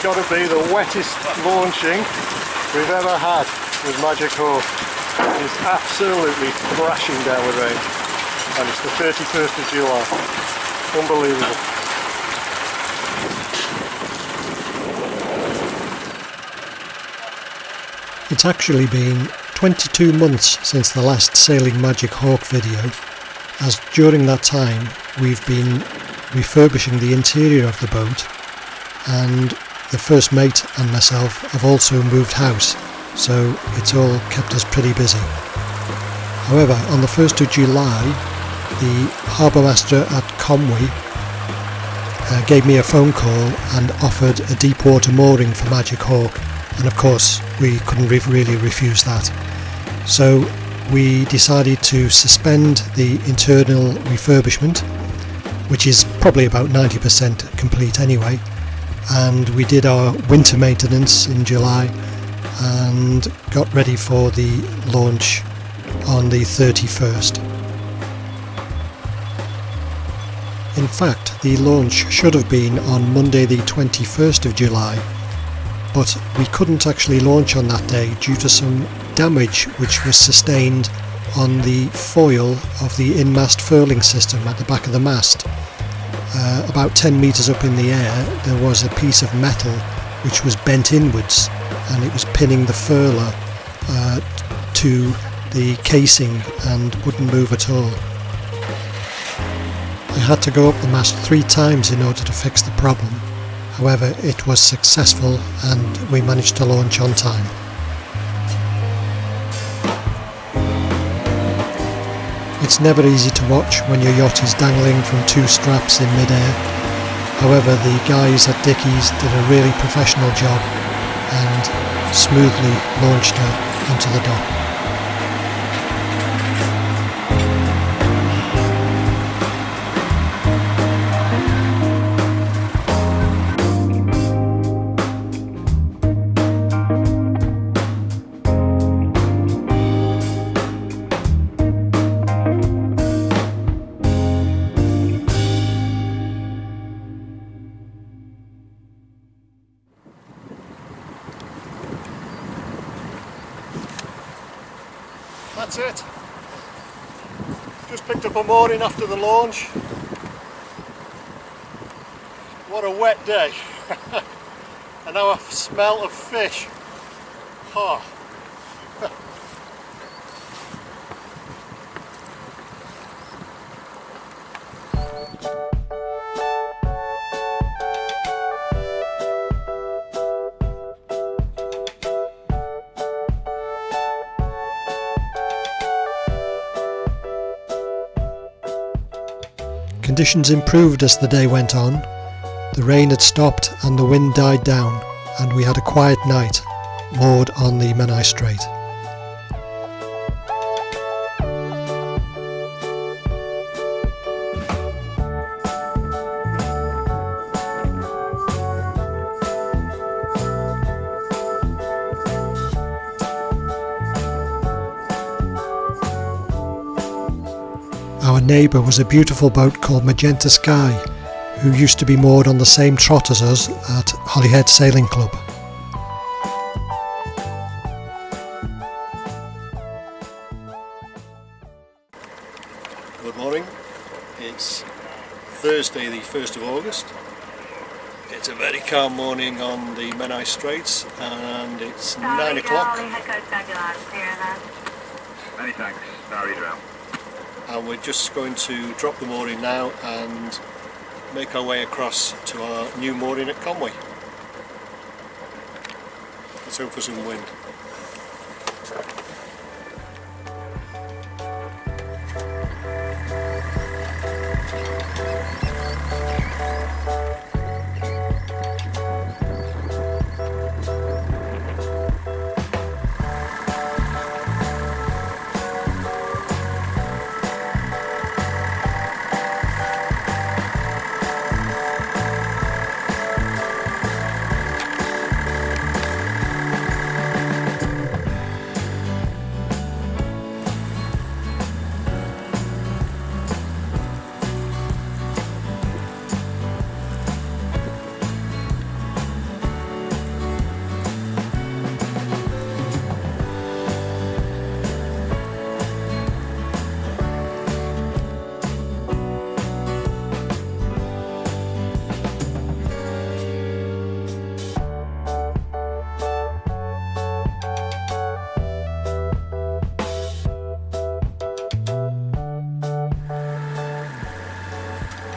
got to be the wettest launching we've ever had with Magic Hawk. It's absolutely thrashing down with rain, and it's the 31st of July. Unbelievable. It's actually been 22 months since the last Sailing Magic Hawk video, as during that time we've been refurbishing the interior of the boat, and the first mate and myself have also moved house, so it's all kept us pretty busy. However, on the 1st of July, the harbour master at Conwy gave me a phone call and offered a deep water mooring for Magic Hawk, and of course we couldn't really refuse that. So we decided to suspend the internal refurbishment, which is probably about 90% complete anyway, and we did our winter maintenance in July and got ready for the launch on the 31st. In fact, the launch should have been on Monday the 21st of July, but we couldn't actually launch on that day due to some damage which was sustained on the foil of the in-mast furling system at the back of the mast. About 10 metres up in the air there was a piece of metal which was bent inwards, and it was pinning the furler to the casing and wouldn't move at all. I had to go up the mast 3 times in order to fix the problem. However, it was successful and we managed to launch on time. It's never easy to watch when your yacht is dangling from 2 straps in mid-air. However, the guys at Dickey's did a really professional job and smoothly launched her into the dock. That's it. Just picked up a mooring after the launch. What a wet day. And now I smell of fish. Oh. Conditions improved as the day went on. The rain had stopped and the wind died down, and we had a quiet night moored on the Menai Strait. Our neighbour was a beautiful boat called Magenta Sky, who used to be moored on the same trot as us at Holyhead Sailing Club. Good morning. It's Thursday the 1st of August. It's a very calm morning on the Menai Straits, and it's 9 o'clock. Many thanks. Sorry, Drow. And we're just going to drop the mooring now and make our way across to our new mooring at Conwy. Let's hope for some wind.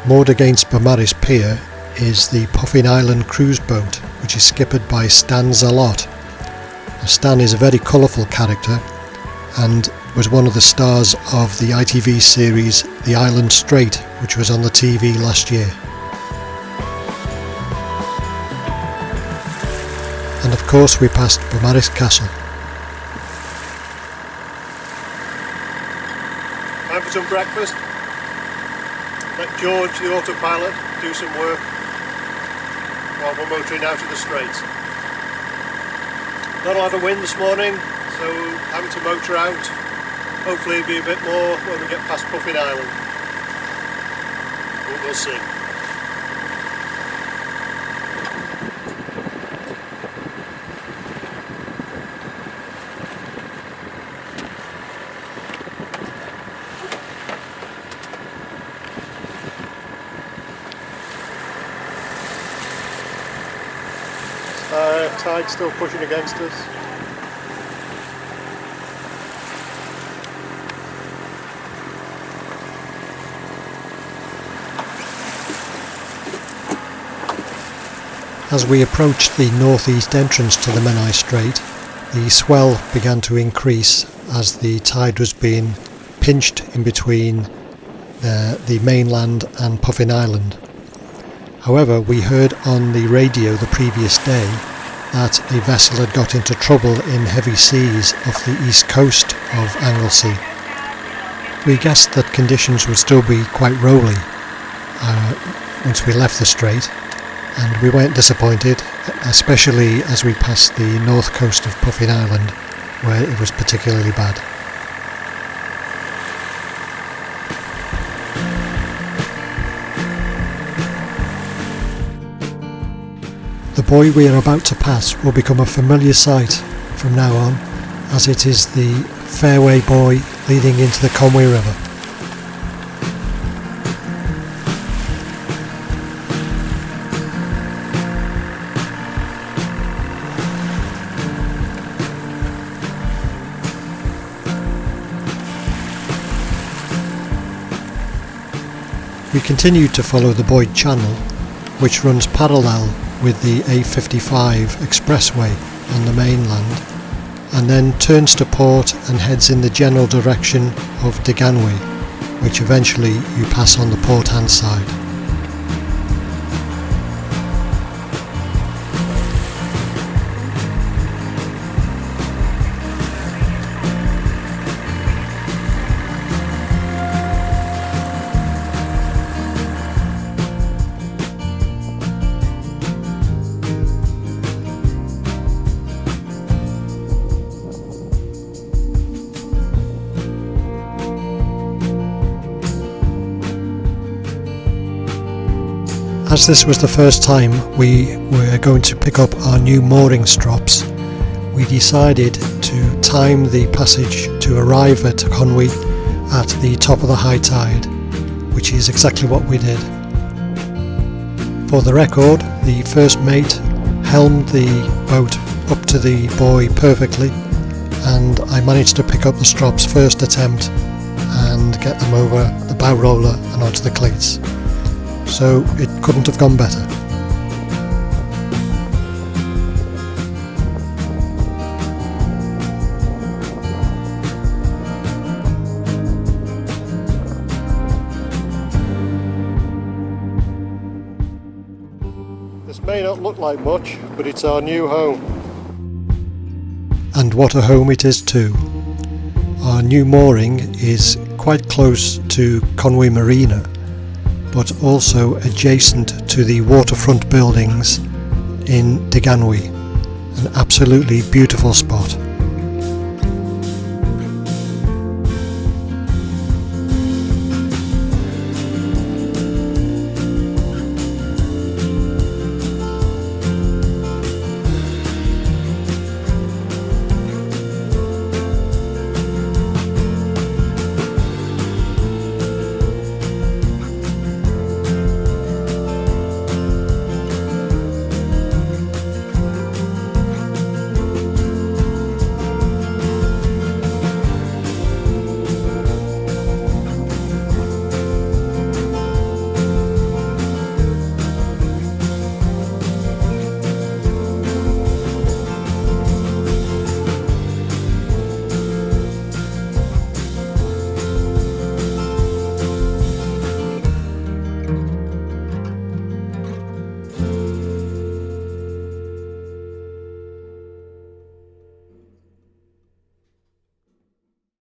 Moored against Beaumaris Pier is the Puffin Island cruise boat, which is skippered by Stan Zalot. Now, Stan is a very colourful character and was one of the stars of the ITV series The Island Strait, which was on the TV last year. And of course we passed Beaumaris Castle. Time for some breakfast. Let George, the autopilot, do some work while we're motoring out of the Straits. Not a lot of wind this morning, so having to motor out. Hopefully it'll be a bit more when we get past Puffin Island. But we'll see. Tide still pushing against us. As we approached the northeast entrance to the Menai Strait, the swell began to increase as the tide was being pinched in between the mainland and Puffin Island. However, we heard on the radio the previous day that a vessel had got into trouble in heavy seas off the east coast of Anglesey. We guessed that conditions would still be quite rolly once we left the strait, and we weren't disappointed, especially as we passed the north coast of Puffin Island, where it was particularly bad. The buoy we are about to pass will become a familiar sight from now on, as it is the fairway buoy leading into the Conwy River. We continued to follow the Boyd Channel, which runs parallel with the A55 expressway on the mainland, and then turns to port and heads in the general direction of Conwy, which eventually you pass on the port hand side. As this was the first time we were going to pick up our new mooring strops, we decided to time the passage to arrive at Conwy at the top of the high tide, which is exactly what we did. For the record, the first mate helmed the boat up to the buoy perfectly, and I managed to pick up the strops first attempt and get them over the bow roller and onto the cleats. So it couldn't have gone better. This may not look like much, but it's our new home. And what a home it is too. Our new mooring is quite close to Conwy Marina, but also adjacent to the waterfront buildings in Conwy. An absolutely beautiful spot.